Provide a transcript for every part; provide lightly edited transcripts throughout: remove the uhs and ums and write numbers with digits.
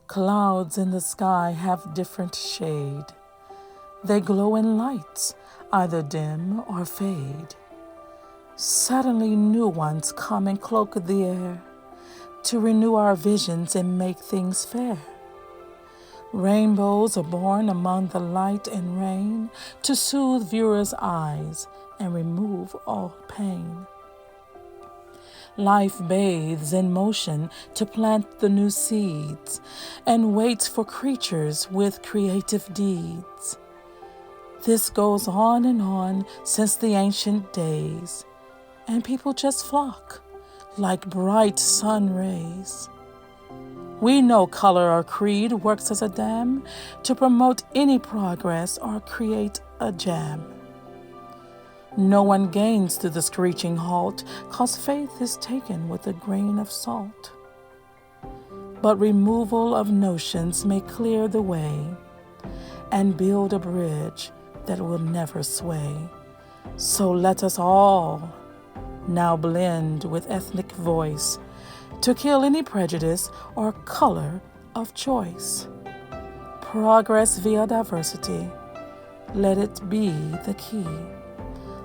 Clouds in the sky have different shade. They glow in lights, either dim or fade. Suddenly new ones come and cloak the air to renew our visions and make things fair. Rainbows are born among the light and rain to soothe viewers' eyes and remove all pain. Life bathes in motion to plant the new seeds and waits for creatures with creative deeds. This goes on and on since the ancient days, and people just flock like bright sun rays. We know color or creed works as a dam to promote any progress or create a jam. No one gains through the screeching halt, 'cause faith is taken with a grain of salt. But removal of notions may clear the way and build a bridge that will never sway. So let us all now blend with ethnic voice to kill any prejudice or color of choice. Progress via diversity, let it be the key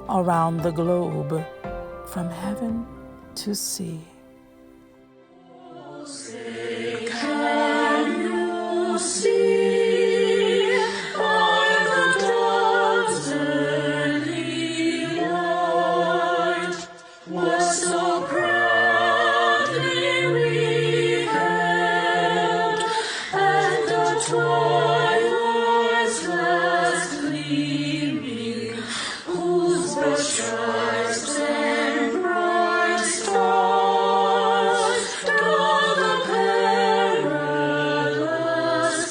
around the globe, from heaven to sea. Can you see by the dawn's early light what so proudly we hailed at the twilight's last gleaming, whose broad stripes and bright stars draw the perilous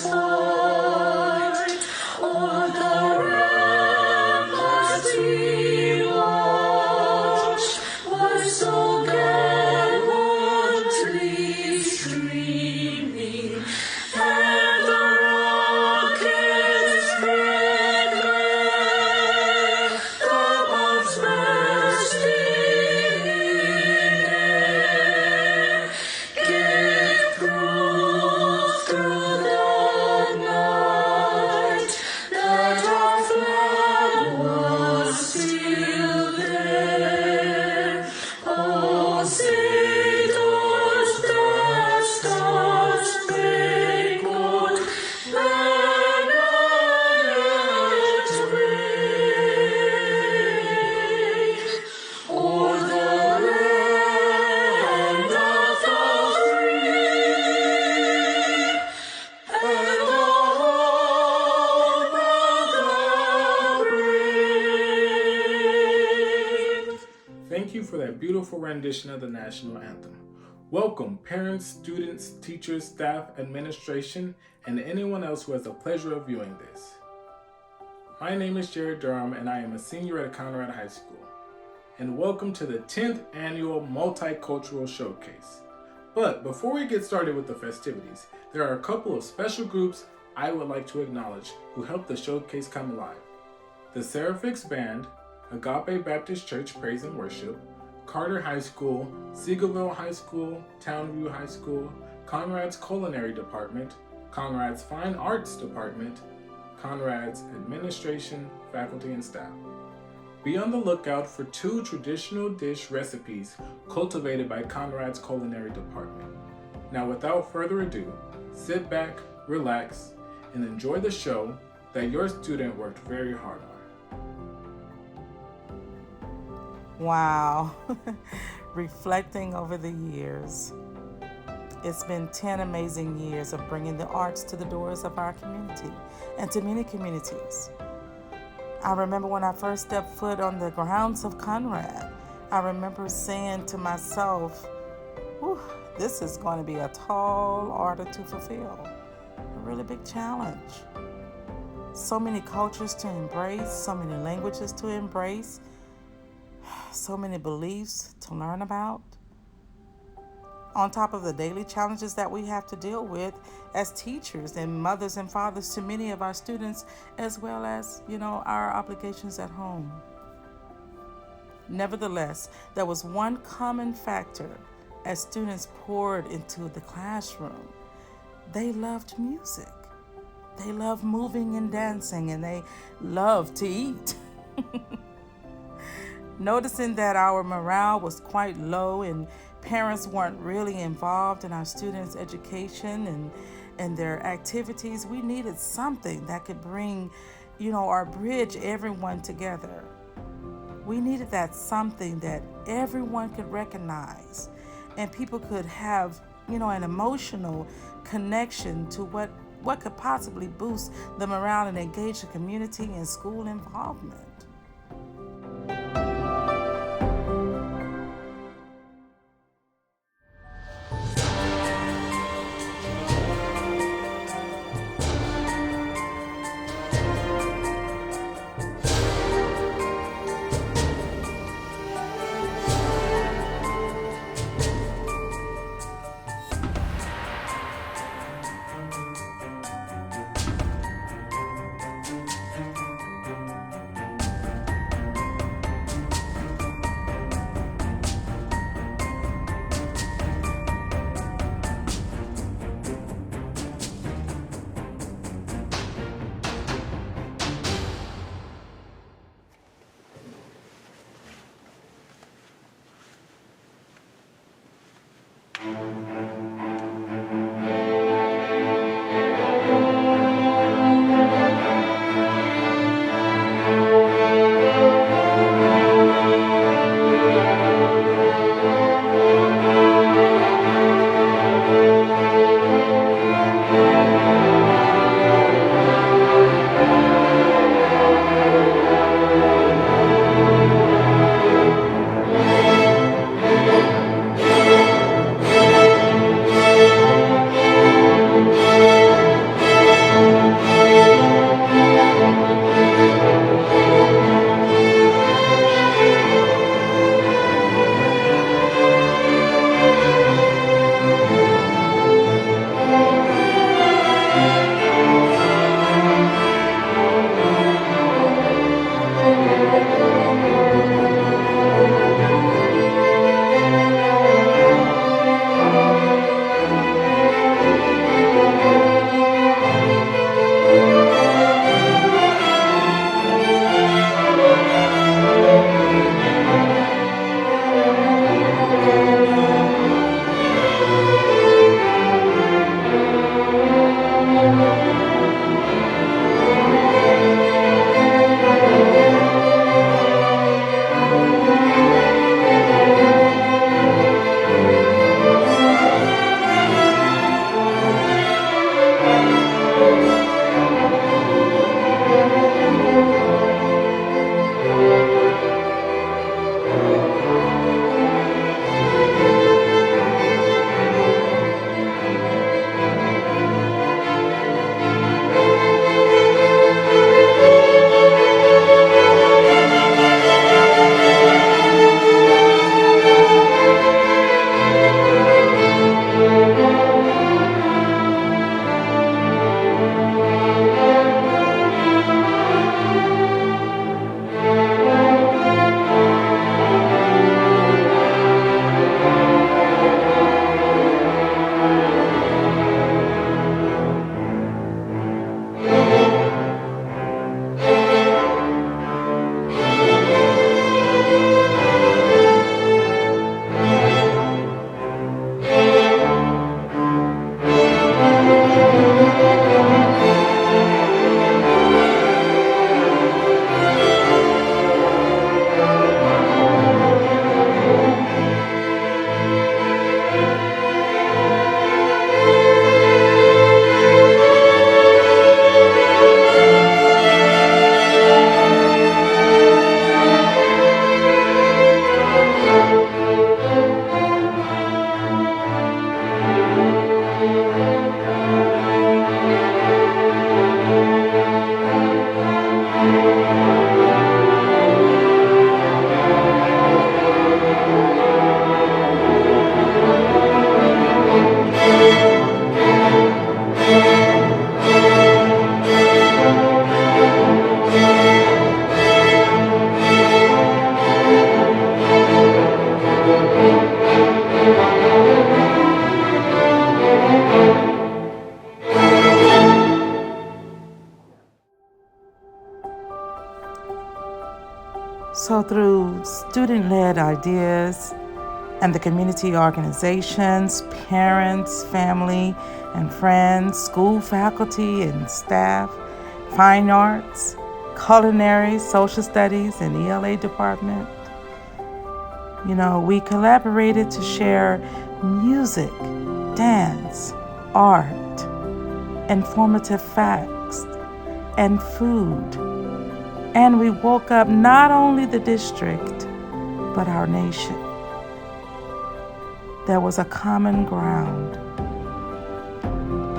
fight o'er the ramparts we watched, were so gallantly streaming, and the rockets red glare, the bombs bursting in air, gave proof through the night that our flag was still there. Oh, say does the star-spangled banner yet wave o'er the land of the free and the hope of the brave? Thank you for that beautiful rendition of the national anthem. Welcome, parents, students, teachers, staff, administration, and anyone else who has the pleasure of viewing this. My name is Jared Durham, and I am a senior at Conrad High School. And welcome to the 10th Annual Multicultural Showcase. But before we get started with the festivities, there are a couple of special groups I would like to acknowledge who helped the showcase come alive. The Seraphix Band, Agape Baptist Church Praise and Worship, Carter High School, Seagoville High School, Townview High School, Conrad's Culinary Department, Conrad's Fine Arts Department, Conrad's Administration, Faculty, and Staff. Be on the lookout for 2 traditional dish recipes cultivated by Conrad's Culinary Department. Now, without further ado, sit back, relax, and enjoy the show that your student worked very hard on. Wow. Reflecting over the years. It's been 10 amazing years of bringing the arts to the doors of our community and to many communities. I remember when I first stepped foot on the grounds of Conrad, I remember saying to myself, "Whew, this is going to be a tall order to fulfill, a really big challenge. So many cultures to embrace, so many languages to embrace, so many beliefs to learn about. On top of the daily challenges that we have to deal with as teachers and mothers and fathers to many of our students, as well as, our obligations at home. Nevertheless, there was one common factor as students poured into the classroom. They loved music. They loved moving and dancing, and they loved to eat. Noticing that our morale was quite low and parents weren't really involved in our students' education and their activities, we needed something that could bring, or bridge everyone together. We needed that something that everyone could recognize and people could have, an emotional connection to what could possibly boost the morale and engage the community in school involvement. So through student-led ideas and the community organizations, parents, family, and friends, school faculty and staff, fine arts, culinary, social studies, and ELA department, we collaborated to share music, dance, art, informative facts, and food. And we woke up not only the district, but our nation. There was a common ground.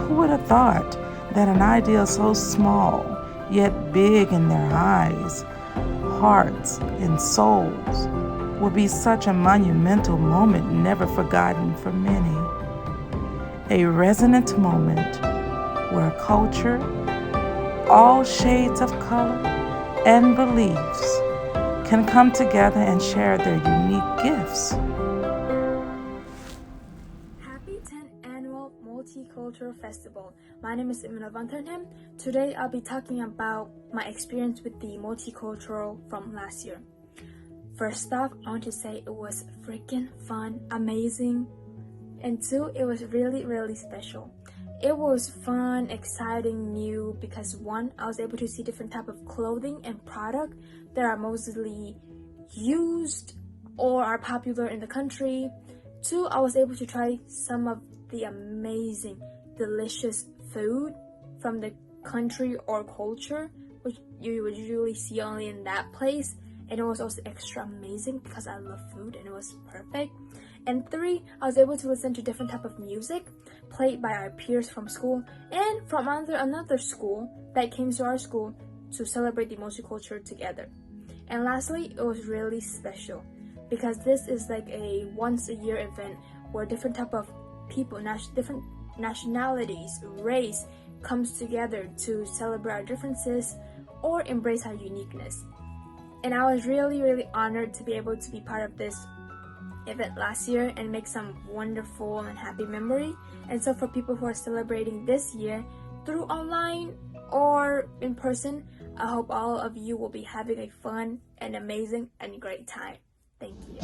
Who would have thought that an idea so small, yet big in their eyes, hearts, and souls would be such a monumental moment never forgotten for many. A resonant moment where culture, all shades of color and beliefs can come together and share their unique gifts. Happy 10th Annual Multicultural Festival. My name is Emmett. Today I'll be talking about my experience with the Multicultural from last year. First off, I want to say it was freaking fun, amazing, and two, it was really, really special. It was fun, exciting, new, because one, I was able to see different type of clothing and product that are mostly used or are popular in the country. Two, I was able to try some of the amazing, delicious food from the country or culture, which you would usually see only in that place. And it was also extra amazing because I love food and it was perfect. And three, I was able to listen to different type of music played by our peers from school and from another school that came to our school to celebrate the multicultural together. And lastly, it was really special because this is like a once a year event where different type of people, different nationalities, race comes together to celebrate our differences or embrace our uniqueness. And I was really, really honored to be able to be part of this event last year and make some wonderful and happy memory. And so for people who are celebrating this year through online or in person, I hope all of you will be having a fun and amazing and great time. Thank you.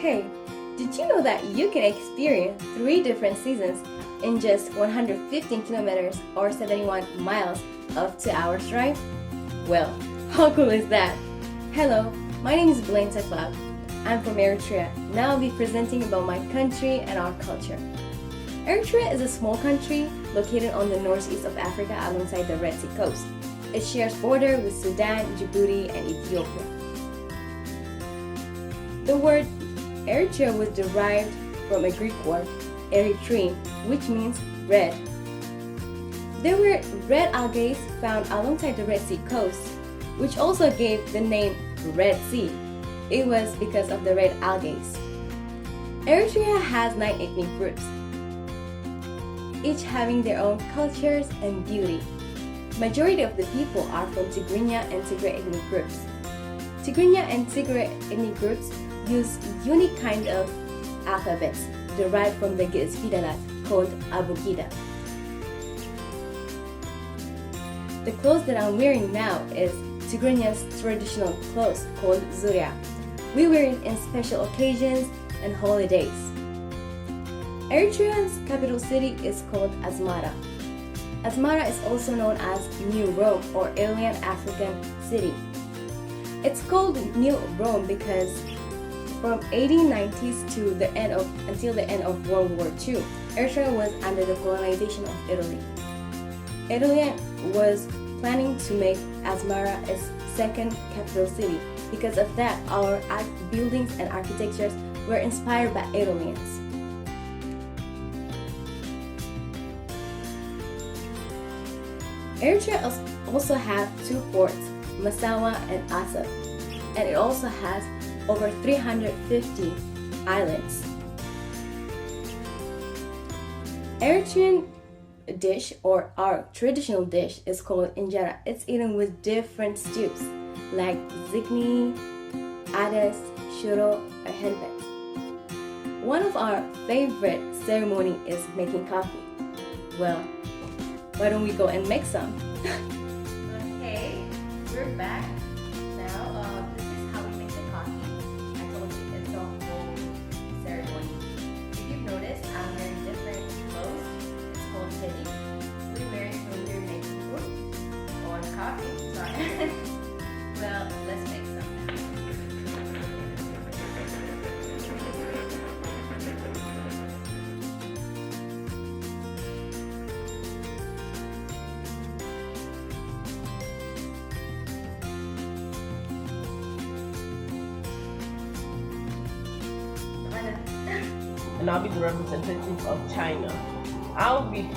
Hey, did you know that you can experience 3 different seasons in just 115 kilometers or 71 miles of 2 hours drive? Well, how cool is that? Hello, my name is Blaine Taklab. I'm from Eritrea. Now I'll be presenting about my country and our culture. Eritrea is a small country located on the northeast of Africa alongside the Red Sea coast. It shares border with Sudan, Djibouti, and Ethiopia. The word Eritrea was derived from a Greek word, erythrin, which means red. There were red algae found alongside the Red Sea coast, which also gave the name Red Sea. It was because of the red algae. Eritrea has 9 ethnic groups, each having their own cultures and beauty. Majority of the people are from Tigrinya and Tigray ethnic groups. Tigrinya and Tigray ethnic groups use unique kind of alphabets derived from the Ge'ez Fidalat called Abugida. The clothes that I'm wearing now is Tigrinya's traditional clothes called Zuria. We wear it in special occasions and holidays. Eritrea's capital city is called Asmara. Asmara is also known as New Rome or Alien African City. It's called New Rome because from 1890s until the end of World War II, Eritrea was under the colonization of Italy. Italy was planning to make Asmara its second capital city. Because of that, our buildings and architectures were inspired by Italians. Eritrea also has 2 ports, Massawa and Asab, and it also has over 350 islands. Eritrean dish, or our traditional dish, is called injera. It's eaten with different stews like zikni, ades, shuro, or helbet. One of our favorite ceremony is making coffee. Well, why don't we go and make some? Okay, we're back. Now, this is how we make the coffee. I told you it's a whole ceremony. If you've noticed, I'm wearing different clothes. It's called teddy. We wear it when we're making food or coffee. Sorry. Well, let's make some now. And I'll be the representative of China. I'll be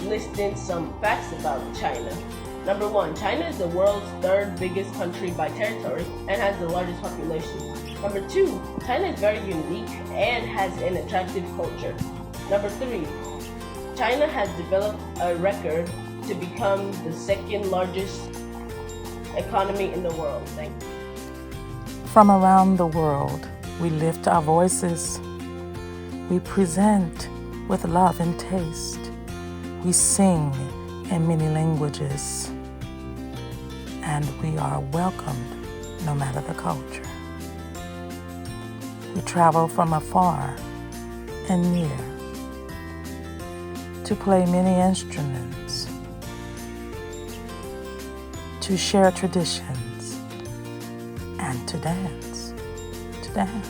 listing some facts about China. Number 1, China is the world's 3rd biggest country by territory and has the largest population. Number 2, China is very unique and has an attractive culture. Number 3, China has developed a record to become the 2nd largest economy in the world. Thank you. From around the world, we lift our voices. We present with love and taste. We sing in many languages. And we are welcomed no matter the culture. We travel from afar and near to play many instruments, to share traditions, and to dance, to dance.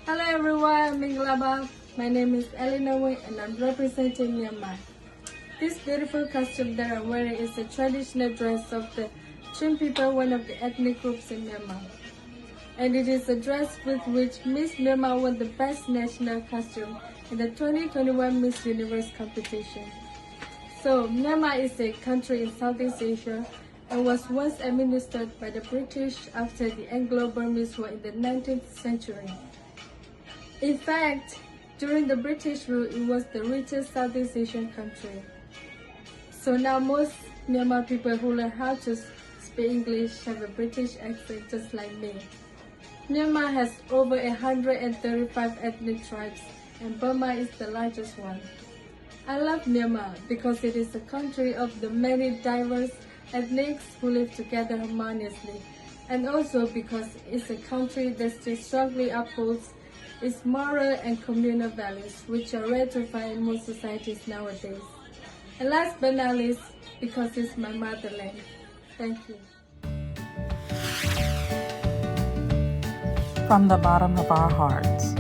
Hello everyone, Minglaba. My name is Elena Wei and I'm representing Myanmar. This beautiful costume that I'm wearing is the traditional dress of the Chin people, one of the ethnic groups in Myanmar. And it is a dress with which Miss Myanmar won the best national costume in the 2021 Miss Universe competition. So, Myanmar is a country in Southeast Asia and was once administered by the British after the Anglo-Burmese War in the 19th century. In fact, during the British rule, it was the richest Southeast Asian country. So now most Myanmar people who learn how to speak English have a British accent just like me. Myanmar has over 135 ethnic tribes and Burma is the largest one. I love Myanmar because it is a country of the many diverse ethnics who live together harmoniously, and also because it's a country that still strongly upholds its moral and communal values, which are rare to find in most societies nowadays. And last but not least, because it's my motherland. Thank you. From the bottom of our hearts,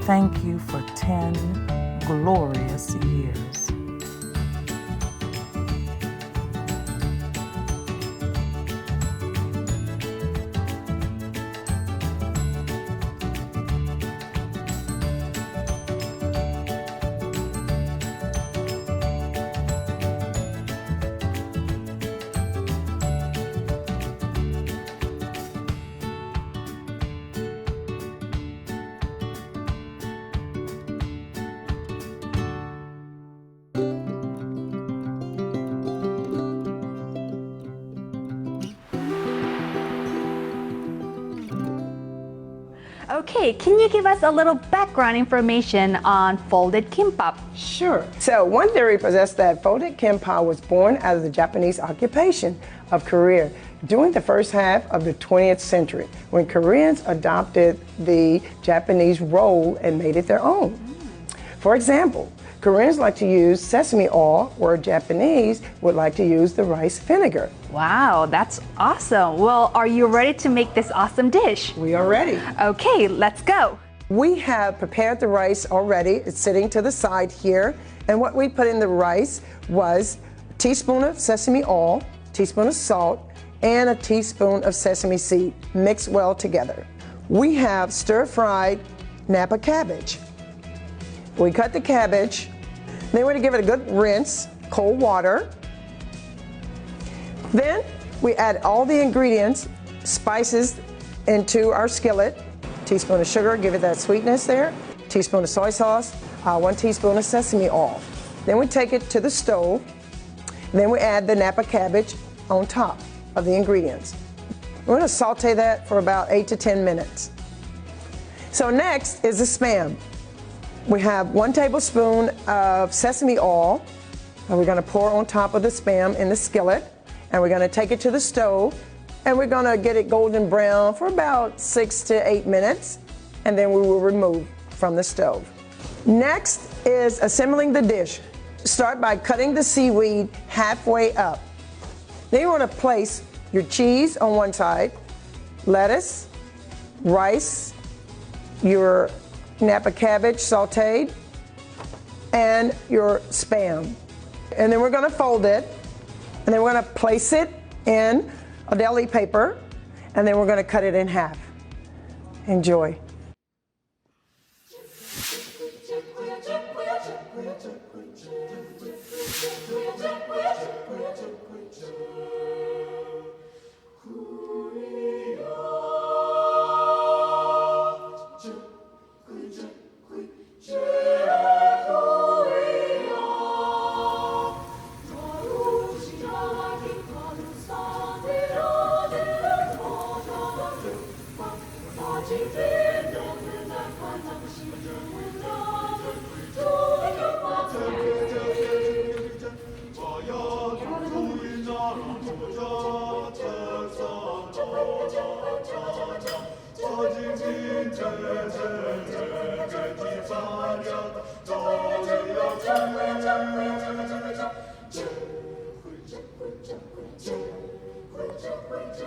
thank you for 10 glorious years. Okay, can you give us a little background information on folded kimbap? Sure. So one theory possessed that folded kimbap was born out of the Japanese occupation of Korea during the first half of the 20th century, when Koreans adopted the Japanese roll and made it their own. For example, Koreans like to use sesame oil, where Japanese would like to use the rice vinegar. Wow, that's awesome. Well, are you ready to make this awesome dish? We are ready. Okay, let's go. We have prepared the rice already. It's sitting to the side here. And what we put in the rice was a teaspoon of sesame oil, teaspoon of salt, and a teaspoon of sesame seed mixed well together. We have stir-fried Napa cabbage. We cut the cabbage, then we're going to give it a good rinse, cold water. Then we add all the ingredients, spices into our skillet. Teaspoon of sugar, give it that sweetness there. Teaspoon of soy sauce, 1 teaspoon of sesame oil. Then we take it to the stove. Then we add the Napa cabbage on top of the ingredients. We're going to saute that for about 8 to 10 minutes. So next is the Spam. We have 1 tablespoon of sesame oil, and we're going to pour on top of the Spam in the skillet, and we're going to take it to the stove, and we're going to get it golden brown for about 6 to 8 minutes, and then we will remove from the stove. Next is assembling the dish. Start by cutting the seaweed halfway up. Then you want to place your cheese on one side, lettuce, rice, your Napa cabbage sauteed, and your Spam. And then we're going to fold it, and then we're going to place it in a deli paper, and then we're going to cut it in half. Enjoy. Thank you. We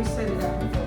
set it out before.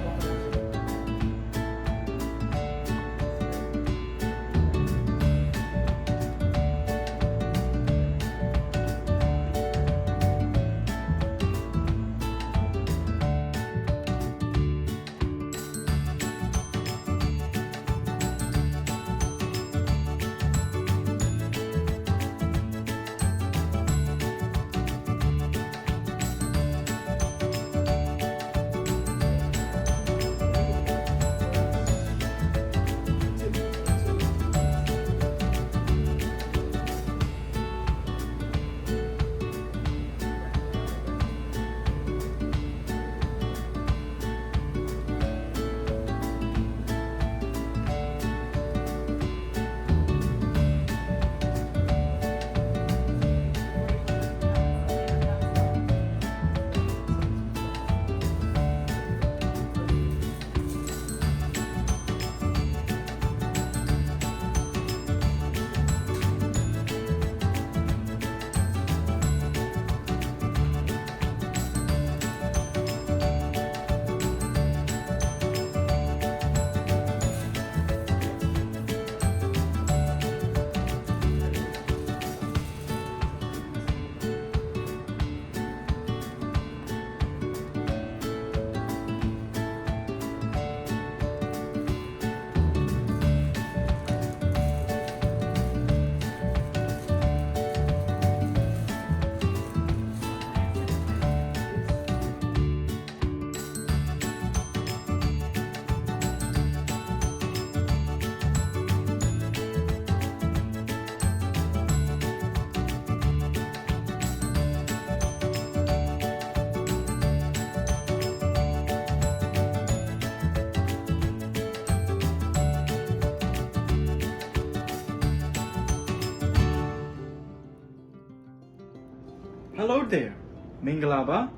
Hello there, Mingalaba.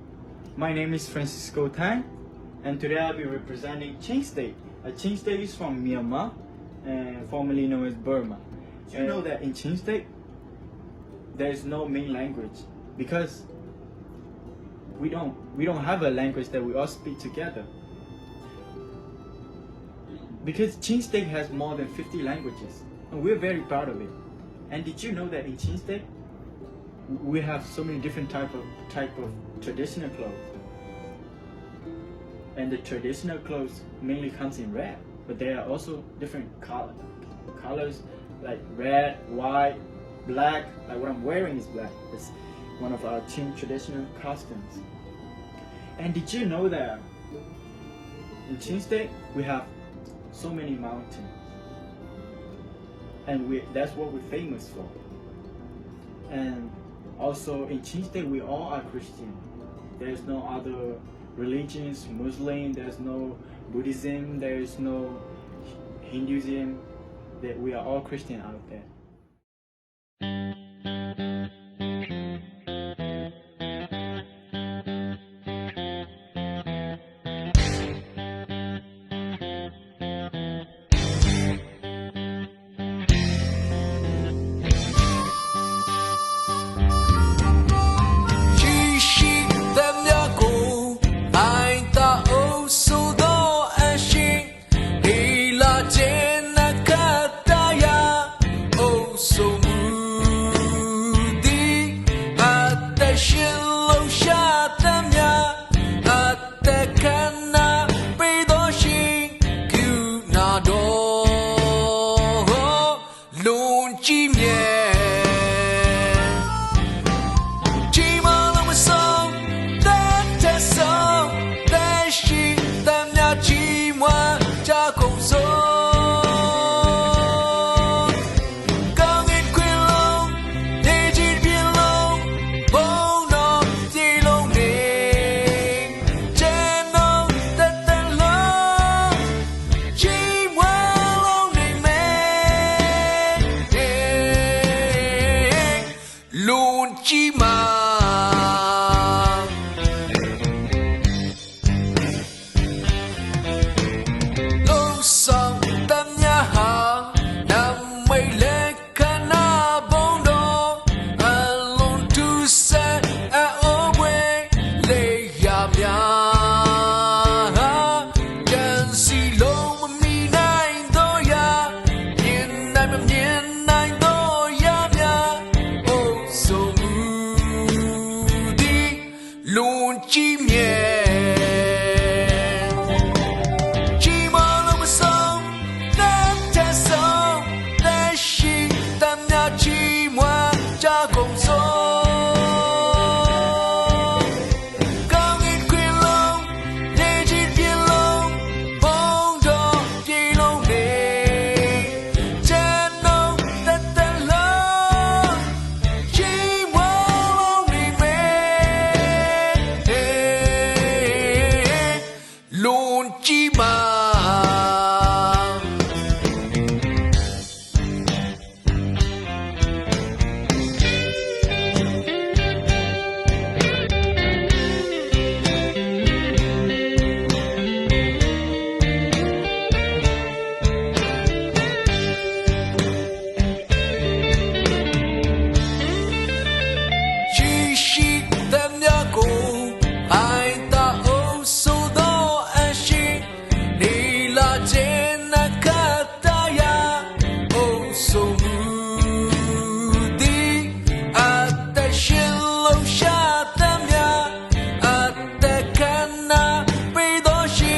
My name is Francisco Tang, and today I'll be representing Chin State. Chin State is from Myanmar, and formerly known as Burma. You know that in Chin State, there is no main language because we don't have a language that we all speak together. Because Chin State has more than 50 languages, and we're very proud of it. And did you know that in Chin State, we have so many different type of traditional clothes, and the traditional clothes mainly comes in red, but there are also different colors like red, white, black. Like what I'm wearing is black. It's one of our Chin traditional costumes. And did you know that in Chin State we have so many mountains, and that's what we're famous for. And also in Chin State, we all are Christian. There's no other religions, Muslim, there's no Buddhism, there's no Hinduism. That we are all Christian out there. Chi chi tem nhà cô ai ta âu ကြီးမြဲကြီးမားလို့မဆုံးတဲ့ဆုံးတဲ့ရှိတဲ့မြကြီးမွားကြကုန်ဆုံးကောင်းကင်ခွင်လုံးနေကြီးပြင်းလုံးဘုံတော်ပြေလုံးနေကျန်တော့တဲ့လုံးကြီးမွားလုံးနေမယ်လူကြီးမာလုံးဆောင်တမ်းများဟာနမိတ်လက်ခဏဘုံတော်အလုံးသူဆက်အိုးပွဲလေးရများကြံစီလုံးမမီနိုင်တော့ရမြင်နိုင်မမြင်နိုင်တော့ရများအိုးဆုံးမူဒီလူကြီးမြဲကြီးမားလို့မဆုံးတဲ့ဆုံးတဲ့ရှိတဲ့မြကြီးမွားကြကုန်ဆုံးကောင်းကင်ခွင်လုံးနေကြီးပြင်းလုံးဘုံတော်ပြေလုံးနေကျန်တော့တဲ့လုံးကြီးမွားလုံးနေမယ်လူကြီးမာရှိရှိတဲ့မြတ်ကိုအိုင်တာအိုးဆိုတော့အရှိနေလာခြင်းနကတယာအိုးဆိုမူဒီအတရှင်လုံးရှာတဲ့မြတ်အတကနာပေတော်ရှိ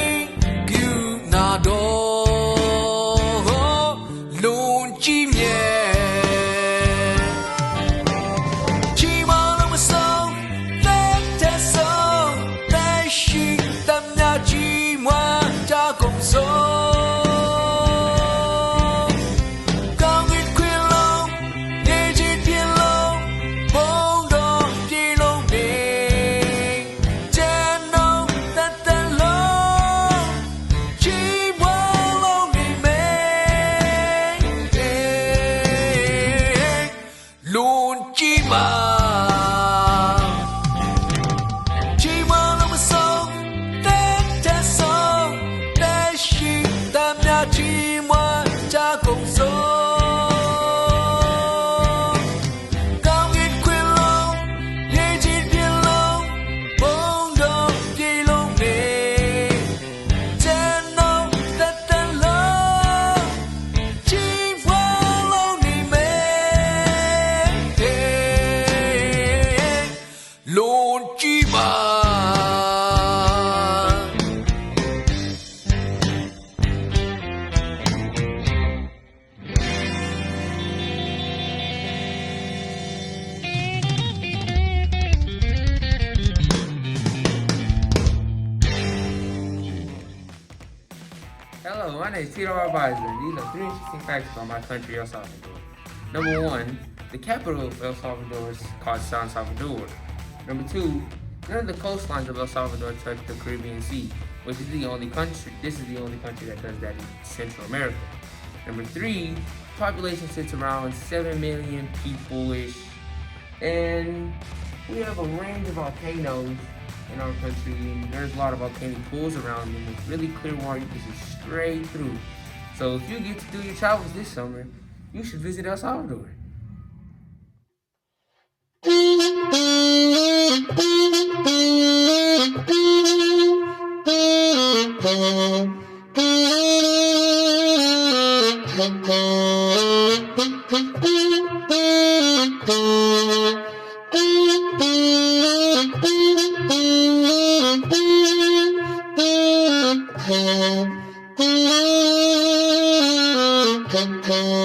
ကူနာတော်လူကြီးမြဲကြီးမားလို့မဆုံးတဲ့ဆုံးတဲ့ရှိတဲ့မြတ်ကြီးမွားကြကုန်ဆုံးကောင်းကင်ခွင်လုံးနေကြီးပြင်းလုံးဘုံတော်ပြေလုံးနေကျန်တော့တဲ့လုံးကြီးမွားလုံးနေမယ်လူကြီးမာကြီးမားလို့မဆုံးတဲ့ဆုံးတဲ့ရှိတဲ့မြတ်ကြီးမွားကြကုန်ဆုံးကောင်းကင်ခွင်လုံးနေကြီးပြင်းလုံးဘုံတော်ပြေလုံးနေကျန်တော့တဲ့လုံးကြီးမွားလုံးနေမယ်လူကြီးမာHello, my name is Tito Advisor, and these are 3 interesting facts about my country, El Salvador. Number 1, the capital of El Salvador is called San Salvador. Number 2, none of the coastlines of El Salvador touch the Caribbean Sea, which is the only country. This is the only country that does that in Central America. Number 3, population sits around 7 million people-ish, and we have a range of volcanoes in our country, and there's a lot of volcanic pools around, and it's really clear water you can see straight through. So if you get to do your travels this summer, you should visit El Salvador. Thank you.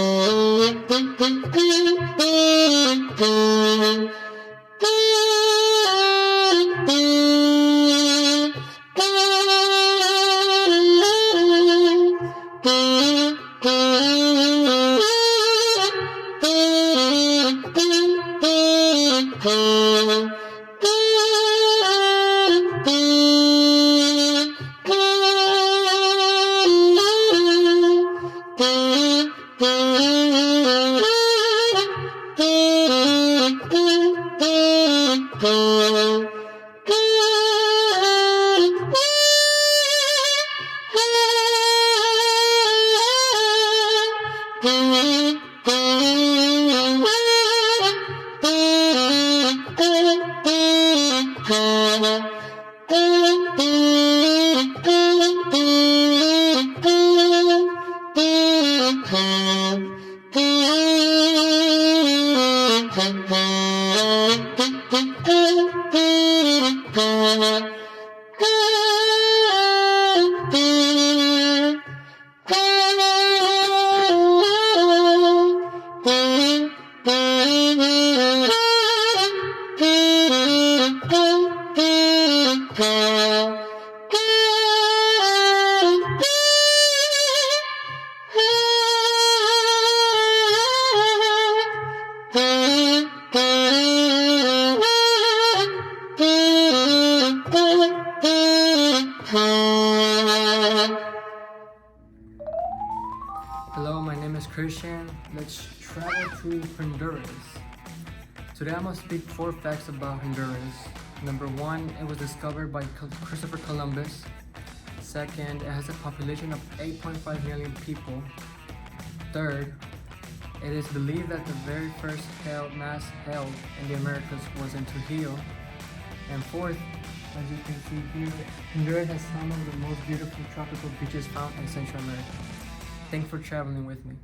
Hello, my name is Christian. Let's travel to Honduras. Today I'm going to speak 4 facts about Honduras. Number 1, it was discovered by Christopher Columbus. Second, it has a population of 8.5 million people. Third, it is believed that the very first mass held in the Americas was in Trujillo. And fourth, as you can see here, Honduras has some of the most beautiful tropical beaches found in Central America. Thanks for traveling with me.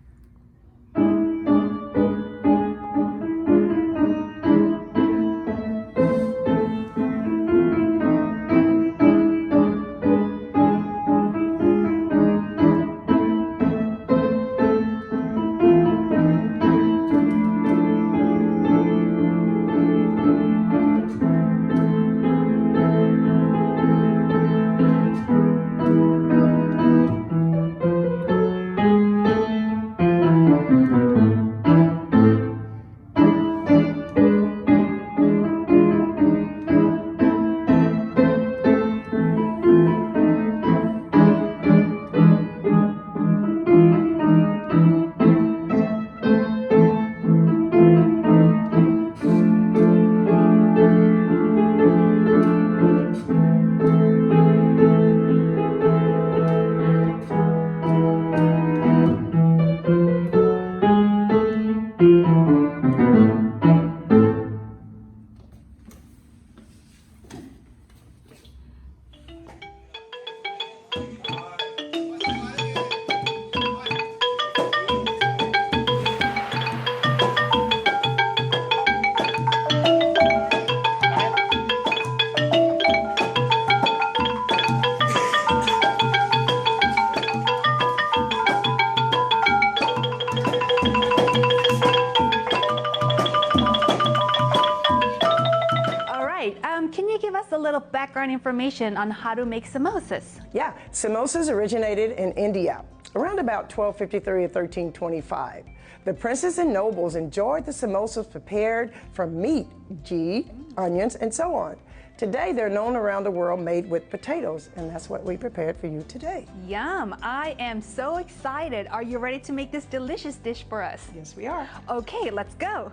Can you give us a little background information on how to make samosas? Yeah, samosas originated in India around about 1253 or 1325. The princes and nobles enjoyed the samosas prepared from meat, ghee, onions, and so on. Today, they're known around the world made with potatoes, and that's what we prepared for you today. Yum! I am so excited. Are you ready to make this delicious dish for us? Yes, we are. Okay, let's go.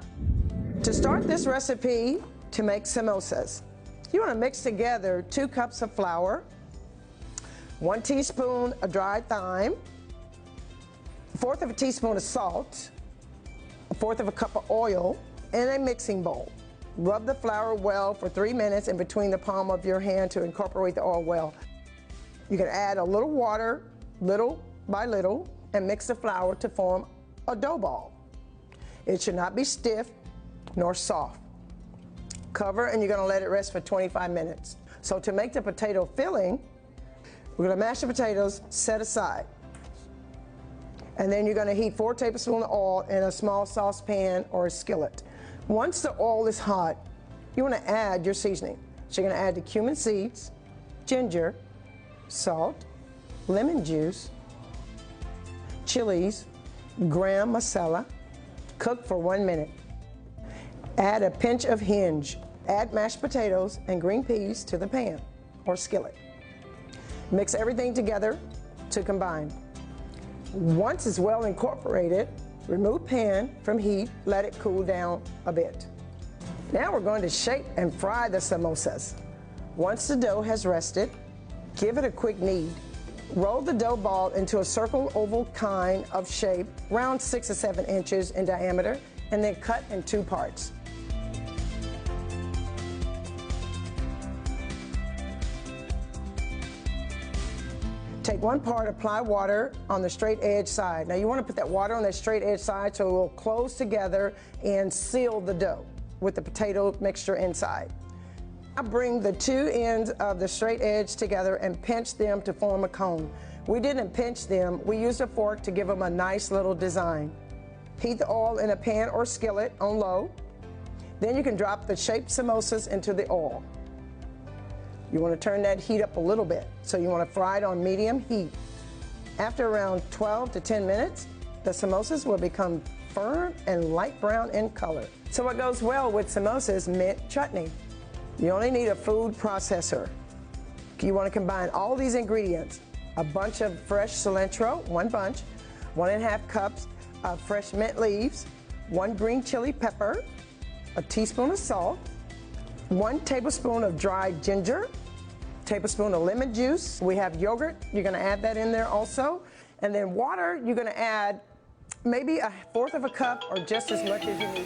To start this recipe to make samosas, you want to mix together 2 cups of flour, 1 teaspoon of dried thyme, 1/4 of a teaspoon of salt, 1/4 of a cup of oil in a mixing bowl. Rub the flour well for 3 minutes in between the palm of your hand to incorporate the oil well. You can add a little water, little by little, and mix the flour to form a dough ball. It should not be stiff nor soft. Cover, and you're going to let it rest for 25 minutes. So to make the potato filling, we're going to mash the potatoes, set aside. And then you're going to heat 4 tablespoons of oil in a small saucepan or a skillet. Once the oil is hot, you want to add your seasoning. So you're going to add the cumin seeds, ginger, salt, lemon juice, chilies, garam masala. Cook for 1 minute. Add a pinch of hinge. Add mashed potatoes and green peas to the pan or skillet. Mix everything together to combine. Once it's well incorporated, remove pan from heat, let it cool down a bit. Now we're going to shape and fry the samosas. Once the dough has rested, give it a quick knead. Roll the dough ball into a circle oval kind of shape, around 6 or 7 inches in diameter, and then cut in 2 parts. Take one part, apply water on the straight edge side. Now you want to put that water on that straight edge side so it will close together and seal the dough with the potato mixture inside. I bring the 2 ends of the straight edge together and pinch them to form a cone. We didn't pinch them, we used a fork to give them a nice little design. Heat the oil in a pan or skillet on low. Then you can drop the shaped samosas into the oil. You want to turn that heat up a little bit, so you want to fry it on medium heat. After around 12 to 10 minutes, the samosas will become firm and light brown in color. So what goes well with samosas is mint chutney. You only need a food processor. You want to combine all these ingredients. A bunch of fresh cilantro, 1 bunch, 1½ cups of fresh mint leaves, 1 green chili pepper, a teaspoon of salt, 1 tablespoon of dried ginger, tablespoon of lemon juice. We have yogurt, you're going to add that in there also. And then water, you're going to add maybe 1/4 of a cup or just as much as you need.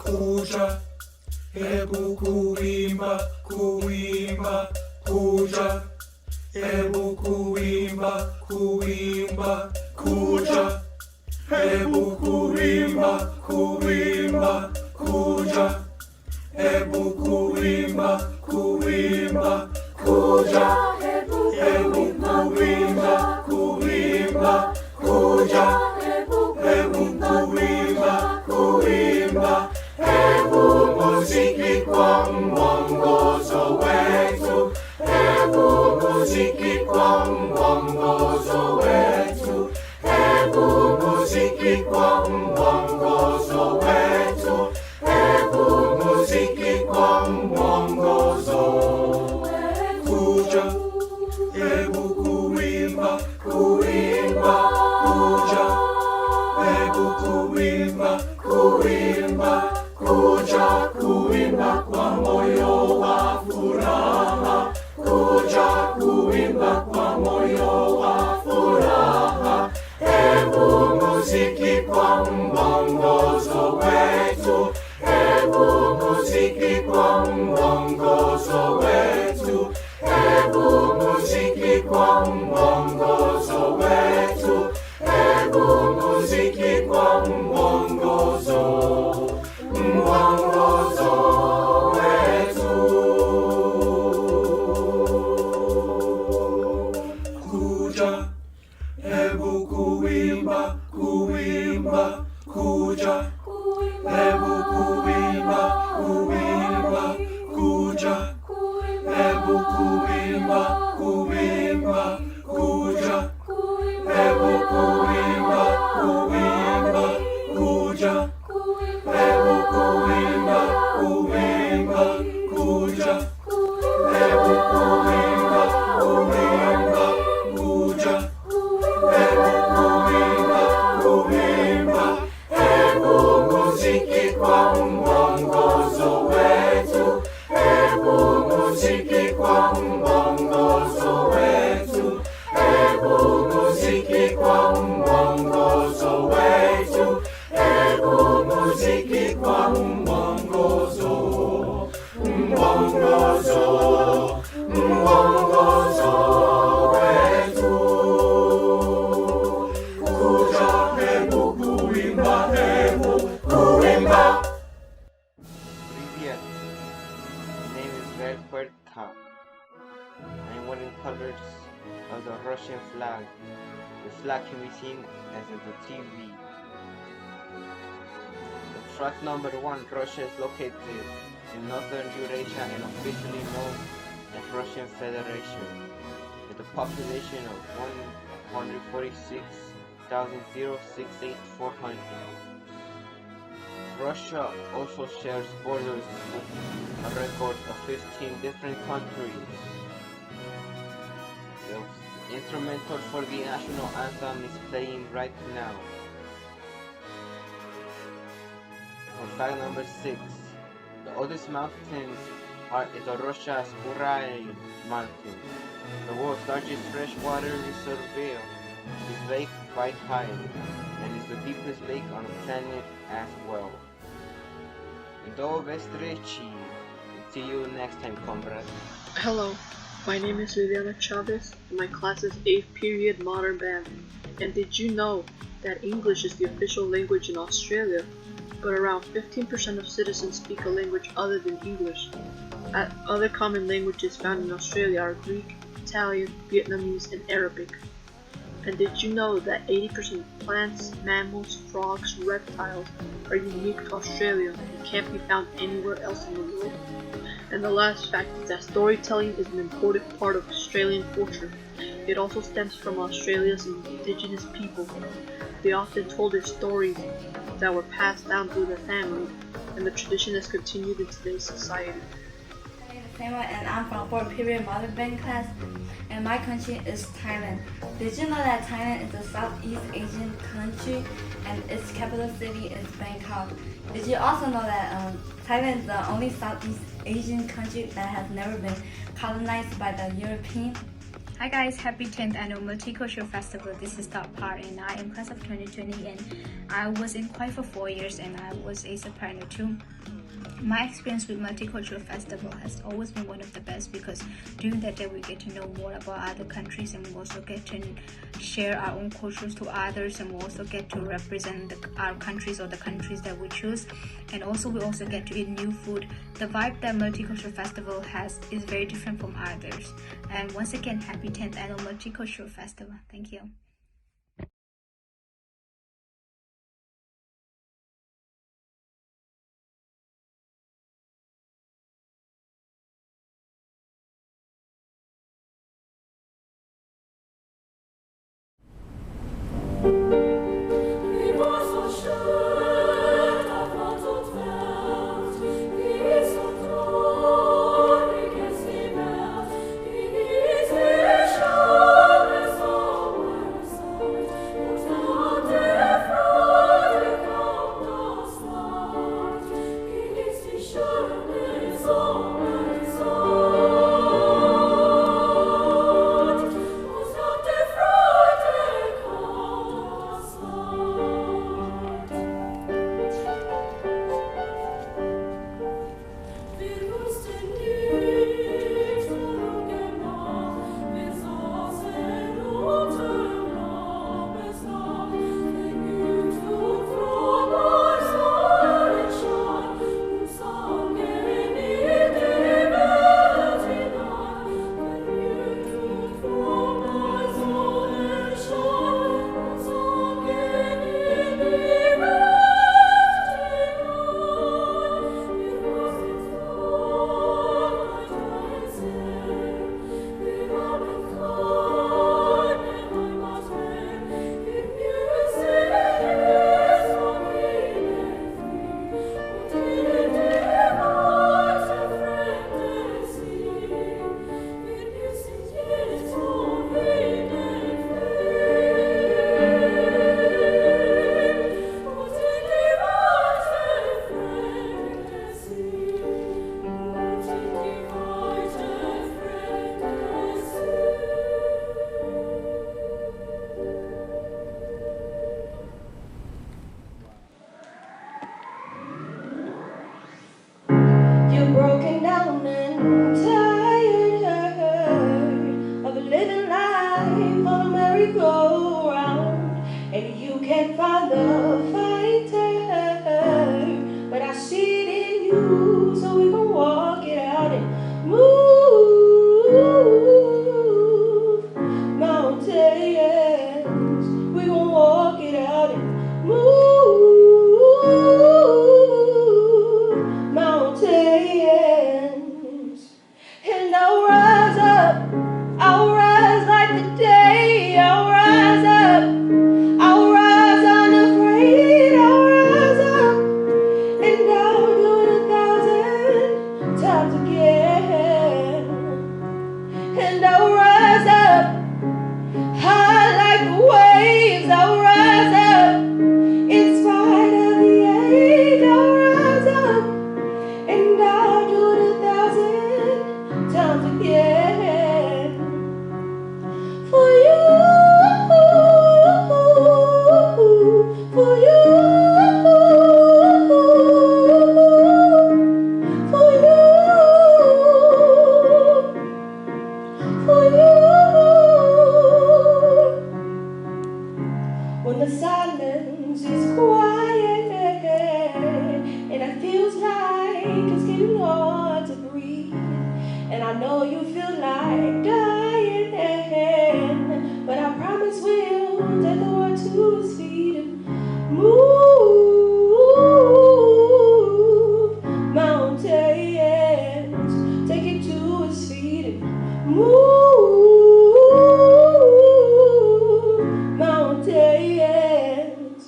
kuja, hebu kuimba, kuimba, kuja, hebu kuimba, kuimba, kuja, hebu kuimba, kuimba, kuja, hebu kuimba, kuimba, kuja, hebu kuimba, kuimba, kuja, hebu kuimba, kuimba, hebu muziki kwa mwongozo wetu, hebu muziki kwa mwongozo wetu, hebu muziki kwa mwongozo wetu, hebu muziki kwa mwongozo. Kuja, hebu kuimba, kuimba, kuja, hebu kuimba, kuimba, kuja, kuimba kwa moyo wa furaha, kuja, kuimba kwa moyo wa furaha, hebu muziki kwa mwongozo wetu, hebu muziki kwa mwongozo wetu, hebu muziki kwa mwongozo wetu, hebu muziki kwa mwongozo, mwongozo wetu. Kuja, hebu kuimba, kuimba, kuja, hebu kuimba, kuimba, kuja, hebu kuimba, kuimba, kuja, hebu kuimba, kuimba, kuja, hebu kuimba, kuimba, kuja, hebu kuimba, kuimba, kuja, hebu kuimba, kuimba, hebu muziki kwa mwongozo wetu, hebu muziki kwa mwongozo wetu, hebu muziki kwa mwongozo wetu, hebu muziki kwa mwongozo, mwongozo, mwongozo wetu. Kuja, hebu kuimba, hebu kuimba. Привет. My name is Velpertka. I'm wearing colors of the Russian flag. The flag can be seen as in the TV. The track number 1, Russia is located in northern Eurasia and officially known as Russian Federation, with a population of 146,068,400. Russia also shares borders with a record of 15 different countries. The instrumental for the national anthem is playing right now. For fact number 6, the oldest mountains are the Russia's Ural Mountains. The world's largest freshwater reservoir is Lake Baikal and is the deepest lake on the planet as well. Do Vestrechi. See you next time, Conrad. Hello, my name is Liliana Chavez, and my class is 8th period Modern Band. And did you know that English is the official language in Australia, but around 15% of citizens speak a language other than English? Other common languages found in Australia are Greek, Italian, Vietnamese, and Arabic. And did you know that 80% of plants, mammals, frogs, reptiles are unique to Australia and can't be found anywhere else in the world? And the last fact is that storytelling is an important part of Australian culture. It also stems from Australia's indigenous people. They often told their stories that were passed down through their family, and the tradition has continued in today's society. And I'm from 4th period Modern Band class, and my country is Thailand. Did you know that Thailand is a Southeast Asian country and its capital city is Bangkok? Did you also know that Thailand is the only Southeast Asian country that has never been colonized by the European? Hi guys, happy 10th annual Multicultural Festival. This is Top Part and I am class of 2020 and I was in choir for 4 years and I was a soprano too. My experience with Multicultural Festival has always been one of the best because during that day we get to know more about other countries and we also get to share our own cultures to others, and we also get to represent our countries or the countries that we choose, and also we also get to eat new food. The vibe that Multicultural Festival has is very different from others. And once again, happy 10th annual Multicultural Festival. Thank you. You're broken down and tired of living life on a merry-go-round, and you can't find the fighter, but I see it in you, so we can walk it out and move mountains. We gon' walk it out and move mountains. And I'll rise up, I'll rise like the day, I'll rise up, I'll rise unafraid, I'll rise up, and I'll do it 1,000 times again. And I'll rise up, high like the waves, I'll rise up, in spite of the age, I'll rise up, and I'll do it 1,000 times again. For you, for you, for you, for you. When the silence is quiet and it feels like it's getting hard to breathe, and I know you feel like dying, but I promise we'll take the world to his feet and move mountains, take it to his feet and move mountains.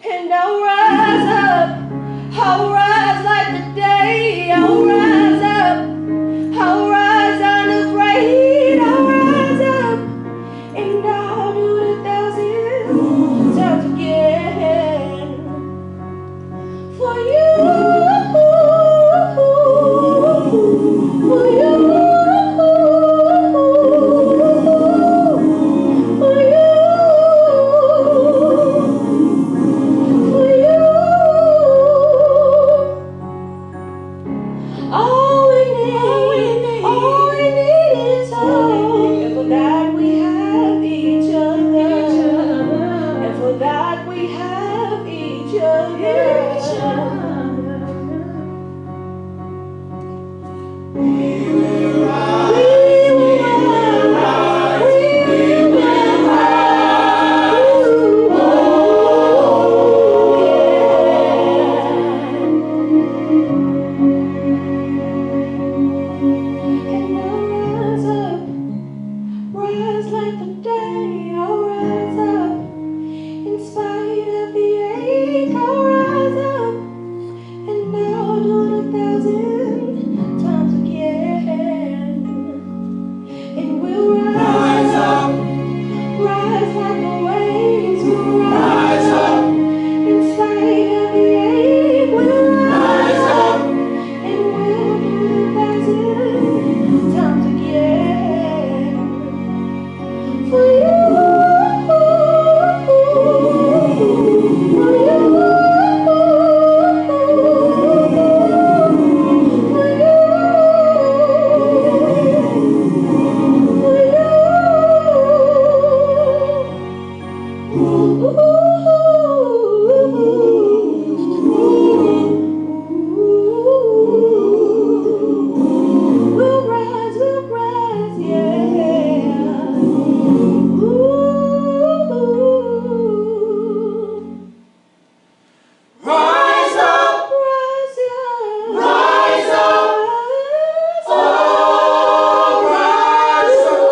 And I'll rise up, I'll rise like the day, I'll rise up, I'll rise unafraid, I'll rise up, and I'll do it 1,000 rise like the waves. We'll rise up in spite of the ache. We'll rise up and we'll do the best time together for you. We'll rise, yeah. Rise up, rise up, oh, rise up.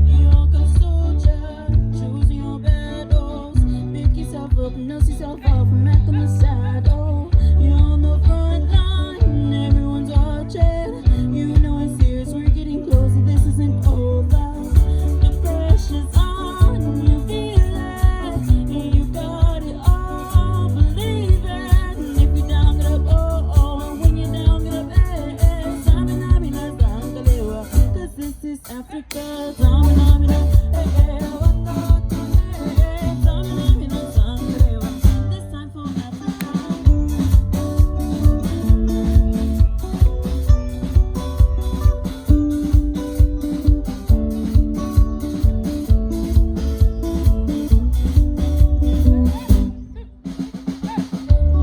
You're a good soldier, choosing your battles. Pick yourself up, nurse yourself up, back on the saddle. You're on the front line, everyone's watching. You know it's serious, we're getting closer, this isn't over. The pressure's on, you feel it, and you got it all, believe it. If you're down, get up, oh, oh, and when you're down, get up, eh, eh. Samina, Sangalewa, 'cause this is Africa. Samina, eh, eh, waka, waka, eh, eh. Samina, Sangalewa, this time for Africa.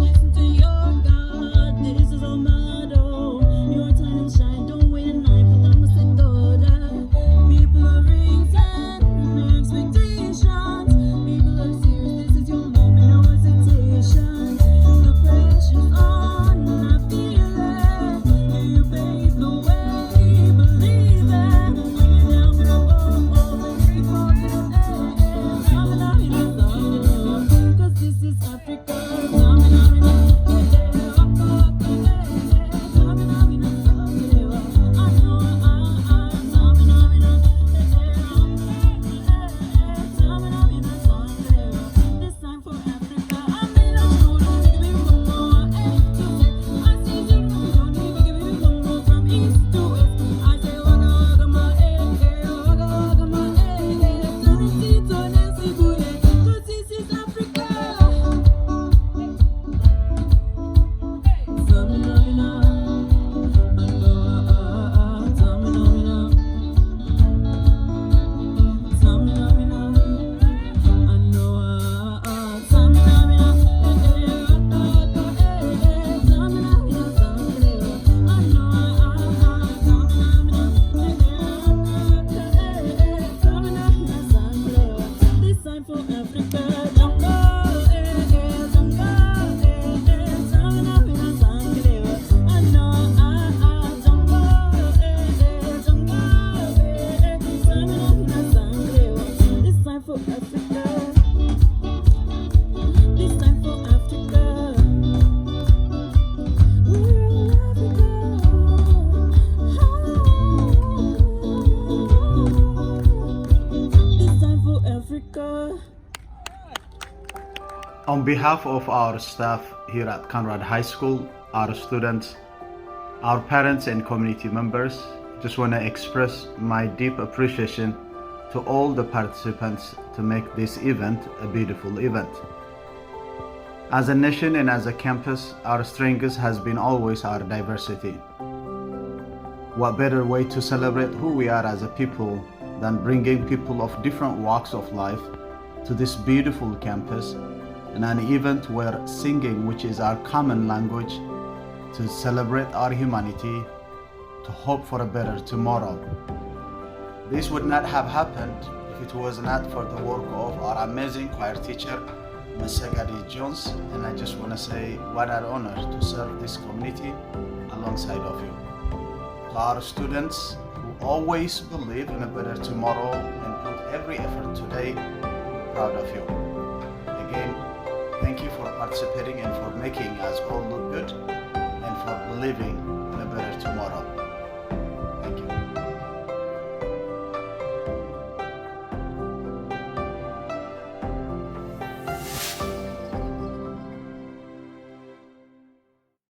Listen to your God, this is our motto. Your time and shine, don't wait a night for them to say daughter. People are raising their expectations. People are serious, this is your moment, no hesitation. The pressure's on, I feel it. You pave the way, believe it. When you're down, get up, oh, oh, and keep on, get up, eh, eh. Samina, 'cause this is Africa. Samina, eh, eh, waka, waka, eh, eh. Samina, Sangalewa, I know, Samina, eh, eh, Samina, Sangalewa, this time for Africa. I made a show, don't give me one more, eh, to say. I see you, don't give me one more from east to west. I say, waka, waka, my, eh, eh, waka, waka, my, eh, eh. Tonisito, Nancy, Bule, 'cause this is Africa. Samina, I know, Samina, Samina, I know, Samina, eh, eh, waka, waka, eh, eh. Samina, Sangalewa, I know, Samina, eh, eh, waka, waka, eh, eh. Samina, Sangalewa, this time for Africa. Jungle, eh, eh, jungle, eh, eh. Samina, Sangalewa, I know, jungle, eh, eh, jungle, eh, eh. Samina, Sangalewa, this time for Africa. This time for Africa. We're Africa. This time for Africa. On behalf of our staff here at Conrad High School, our students, our parents and community members, just want to express my deep appreciation to all the participants to make this event a beautiful event. As a nation and as a campus, our strength has been always our diversity. What better way to celebrate who we are as a people than bringing people of different walks of life to this beautiful campus in an event where singing, which is our common language, to celebrate our humanity, to hope for a better tomorrow. This would not have happened if it was not for the work of our amazing choir teacher, Jones-Sigadi Jones, and I just want to say what an honor to serve this community alongside of you. To our students who always believe in a better tomorrow and put every effort today, proud of you. Again, thank you for participating and for making us all look good and for believing